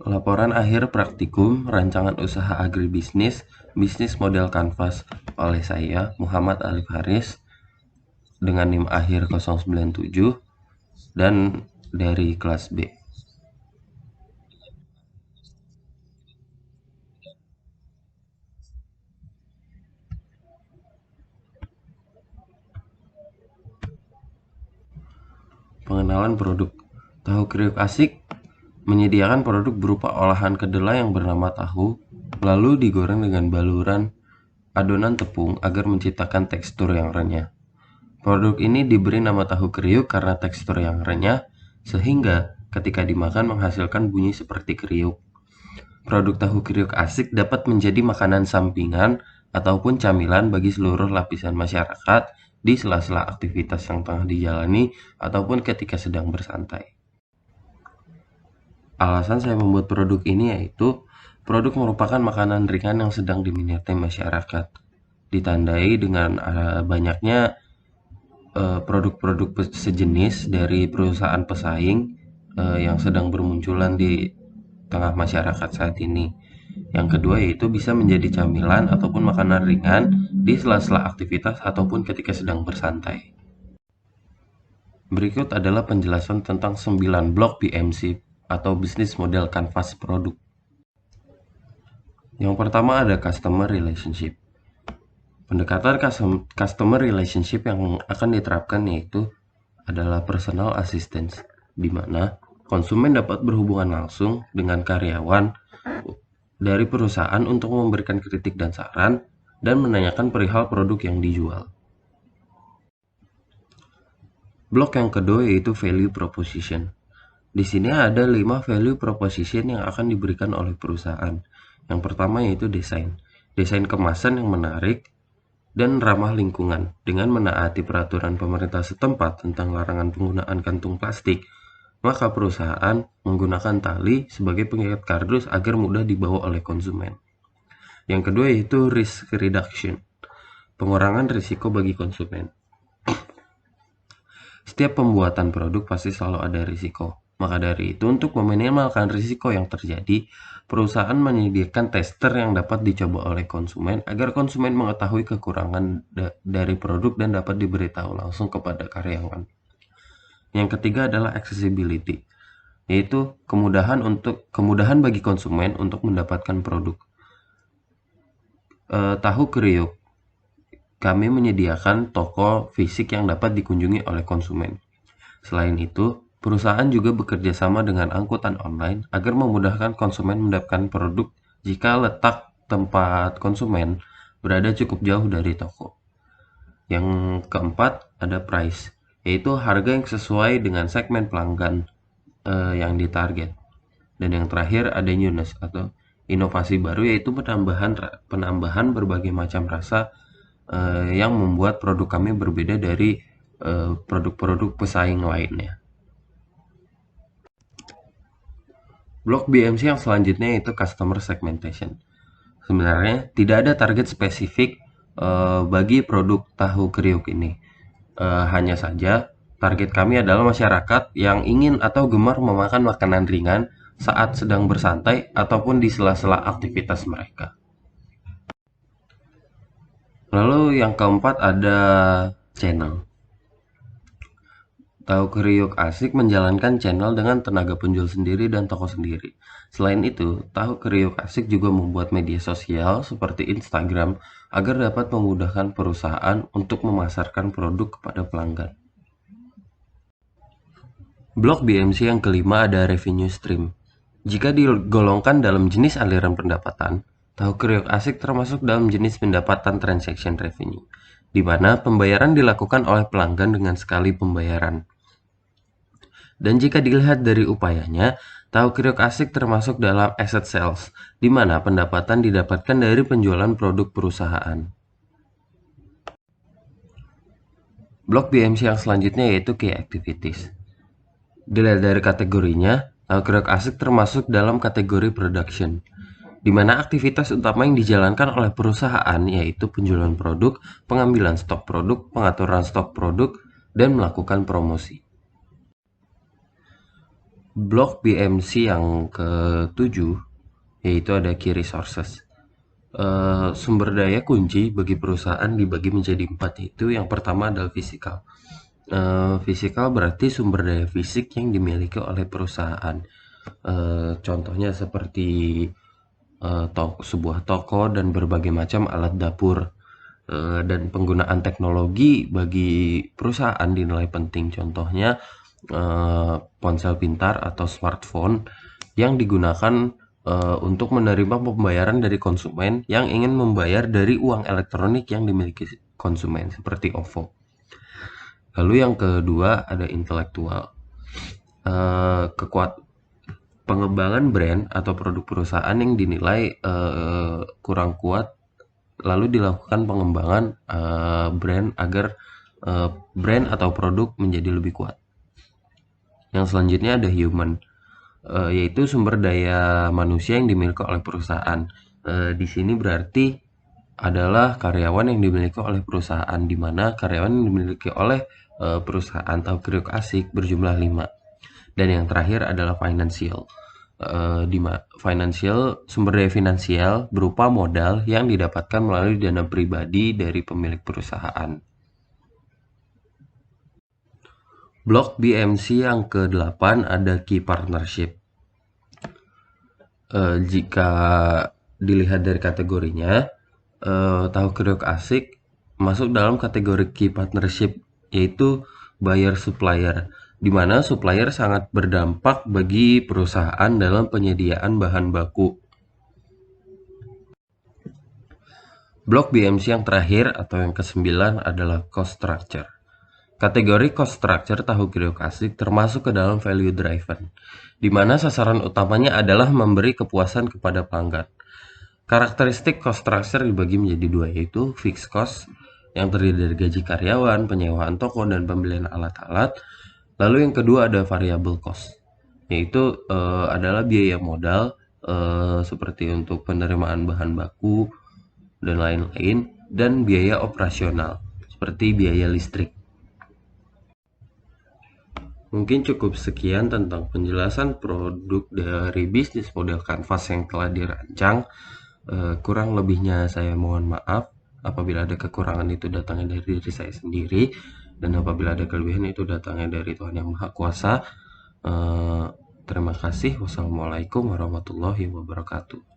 Laporan akhir praktikum rancangan usaha agribisnis bisnis model kanvas oleh saya Muhammad Alif Haris dengan NIM akhir 097 dan dari kelas B. Pengenalan produk. Tahu kriuk asik menyediakan produk berupa olahan kedelai yang bernama tahu, lalu digoreng dengan baluran adonan tepung agar menciptakan tekstur yang renyah. Produk ini diberi nama tahu kriuk karena tekstur yang renyah, sehingga ketika dimakan menghasilkan bunyi seperti kriuk. Produk tahu kriuk asik dapat menjadi makanan sampingan ataupun camilan bagi seluruh lapisan masyarakat di sela-sela aktivitas yang tengah dijalani ataupun ketika sedang bersantai. Alasan saya membuat produk ini yaitu produk merupakan makanan ringan yang sedang diminati masyarakat, ditandai dengan banyaknya produk-produk sejenis dari perusahaan pesaing yang sedang bermunculan di tengah masyarakat saat ini. Yang kedua yaitu bisa menjadi camilan ataupun makanan ringan di sela-sela aktivitas ataupun ketika sedang bersantai. Berikut adalah penjelasan tentang 9 blok BMC atau Business Model Canvas Produk. Yang pertama ada Customer Relationship. Pendekatan Customer Relationship yang akan diterapkan yaitu adalah Personal Assistance, di mana konsumen dapat berhubungan langsung dengan karyawan dari perusahaan untuk memberikan kritik dan saran dan menanyakan perihal produk yang dijual. Blok yang kedua yaitu Value Proposition. Di sini ada 5 value proposition yang akan diberikan oleh perusahaan. Yang pertama yaitu desain. Desain kemasan yang menarik dan ramah lingkungan dengan menaati peraturan pemerintah setempat tentang larangan penggunaan kantung plastik. Maka perusahaan menggunakan tali sebagai pengikat kardus agar mudah dibawa oleh konsumen. Yang kedua yaitu risk reduction, pengurangan risiko bagi konsumen. Setiap pembuatan produk pasti selalu ada risiko. Maka dari itu, untuk meminimalkan risiko yang terjadi, perusahaan menyediakan tester yang dapat dicoba oleh konsumen agar konsumen mengetahui kekurangan dari produk dan dapat diberitahu langsung kepada karyawan. Yang ketiga adalah accessibility, yaitu kemudahan bagi konsumen untuk mendapatkan produk. Tahu kriuk, kami menyediakan toko fisik yang dapat dikunjungi oleh konsumen. Selain itu, perusahaan juga bekerja sama dengan angkutan online agar memudahkan konsumen mendapatkan produk jika letak tempat konsumen berada cukup jauh dari toko. Yang keempat ada price, yaitu harga yang sesuai dengan segmen pelanggan yang ditarget. Dan yang terakhir ada newness atau inovasi baru, yaitu penambahan berbagai macam rasa yang membuat produk kami berbeda dari produk-produk pesaing lainnya. Blok BMC yang selanjutnya yaitu Customer Segmentation. Sebenarnya tidak ada target spesifik bagi produk tahu kriuk ini. Hanya saja target kami adalah masyarakat yang ingin atau gemar memakan makanan ringan saat sedang bersantai ataupun di sela-sela aktivitas mereka. Lalu yang keempat ada channel. Tahu kriuk asik menjalankan channel dengan tenaga penjual sendiri dan toko sendiri. Selain itu, tahu kriuk asik juga membuat media sosial seperti Instagram agar dapat memudahkan perusahaan untuk memasarkan produk kepada pelanggan. Blok BMC yang kelima ada revenue stream. Jika digolongkan dalam jenis aliran pendapatan, tahu kriuk asik termasuk dalam jenis pendapatan transaction revenue, di mana pembayaran dilakukan oleh pelanggan dengan sekali pembayaran. Dan jika dilihat dari upayanya, tahu kriuk asik termasuk dalam asset sales, di mana pendapatan didapatkan dari penjualan produk perusahaan. Blok BMC yang selanjutnya yaitu key activities. Dilihat dari kategorinya, tahu kriuk asik termasuk dalam kategori production, di mana aktivitas utama yang dijalankan oleh perusahaan yaitu penjualan produk, pengambilan stok produk, pengaturan stok produk, dan melakukan promosi. Blok BMC yang ke-7 yaitu ada Key Resources. Sumber daya kunci bagi perusahaan dibagi menjadi 4, yaitu yang pertama adalah fisikal. Fisikal berarti sumber daya fisik yang dimiliki oleh perusahaan. Contohnya seperti sebuah toko dan berbagai macam alat dapur. Dan penggunaan teknologi bagi perusahaan dinilai penting. Contohnya ponsel pintar atau smartphone yang digunakan untuk menerima pembayaran dari konsumen yang ingin membayar dari uang elektronik yang dimiliki konsumen, seperti OVO. Lalu yang kedua ada intelektual. Pengembangan brand atau produk perusahaan yang dinilai kurang kuat, lalu dilakukan pengembangan brand agar brand atau produk menjadi lebih kuat. Yang selanjutnya ada human, yaitu sumber daya manusia yang dimiliki oleh perusahaan. Di sini berarti adalah karyawan yang dimiliki oleh perusahaan, di mana karyawan yang dimiliki oleh perusahaan atau kriuk asik berjumlah 5. Dan yang terakhir adalah financial. Financial, sumber daya finansial berupa modal yang didapatkan melalui dana pribadi dari pemilik perusahaan. Blok BMC yang ke-8 ada Key Partnership. Jika dilihat dari kategorinya, tahu kriuk asik masuk dalam kategori Key Partnership, yaitu buyer supplier, di mana supplier sangat berdampak bagi perusahaan dalam penyediaan bahan baku. Blok BMC yang terakhir atau yang ke-9 adalah cost structure. Kategori cost structure tahu kriuk asik termasuk ke dalam value driven, di mana sasaran utamanya adalah memberi kepuasan kepada pelanggan. Karakteristik cost structure dibagi menjadi 2, yaitu fixed cost yang terdiri dari gaji karyawan, penyewaan toko, dan pembelian alat-alat. Lalu yang kedua ada variable cost, yaitu adalah biaya modal seperti untuk penerimaan bahan baku dan lain-lain, dan biaya operasional seperti biaya listrik. Mungkin cukup sekian tentang penjelasan produk dari bisnis model Canvas yang telah dirancang. Kurang lebihnya saya mohon maaf. Apabila ada kekurangan itu datangnya dari diri saya sendiri, dan apabila ada kelebihan itu datangnya dari Tuhan Yang Maha Kuasa. Terima kasih. Wassalamualaikum warahmatullahi wabarakatuh.